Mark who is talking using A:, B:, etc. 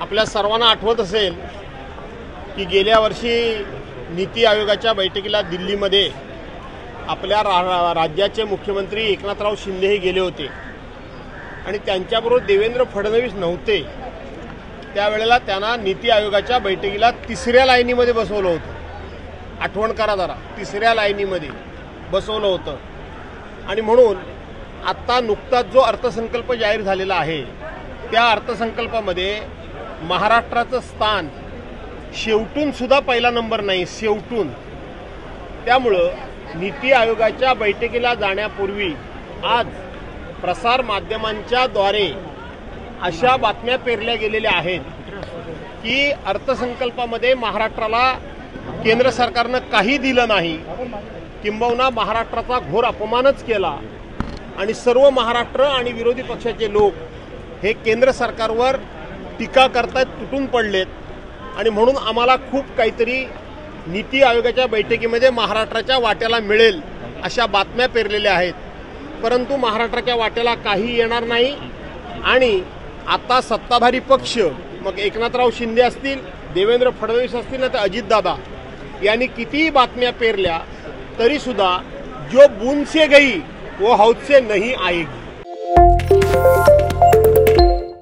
A: आपल्या सर्वांना आठवत असेल की गेल्या वर्षी नीती आयोगाच्या बैठकीला दिल्लीमध्ये आपल्या राज्याचे मुख्यमंत्री एकनाथराव शिंदे हे गेले होते आणि त्यांच्याबरोबर देवेंद्र फडणवीस नव्हते। त्यावेळेला त्यांना नीती आयोगाच्या बैठकीला तिसऱ्या लाईनीमध्ये बसवलं होतं। आठवण करा जरा, तिसऱ्या लाईनीमध्ये बसवलं होतं। आणि म्हणून आत्ता नुकताच जो अर्थसंकल्प जाहीर झालेला आहे त्या अर्थसंकल्पामध्ये महाराष्ट्राचं स्थान शेवटून सुद्धा पहिला नंबर नाही, शेवटून। त्यामुळं नीती आयोगाच्या बैठकीला जाण्यापूर्वी आज प्रसार माध्यमांच्या द्वारे अशा बातम्या पेरल्या गेलेल्या आहेत की अर्थसंकल्पामध्ये महाराष्ट्राला केंद्र सरकारनं काही दिलं नाही, किंबहुना महाराष्ट्राचा घोर अपमानच केला आणि सर्व महाराष्ट्र आणि विरोधी पक्षाचे लोक हे केंद्र सरकारवर टीका करतायत, तुटून पडलेत। आणि म्हणून आम्हाला खूप काहीतरी नीती आयोगाच्या बैठकीमध्ये महाराष्ट्राच्या वाट्याला मिळेल अशा बातम्या पेरलेल्या आहेत, परंतु महाराष्ट्राच्या वाट्याला काही येणार नाही। आणि आता सत्ताधारी पक्ष, मग एकनाथराव शिंदे असतील, देवेंद्र फडणवीस असतील, ना तर अजितदादा यांनी कितीही बातम्या पेरल्या तरी सुद्धा जो बूंद से गई वो हौद से नहीं आएगी।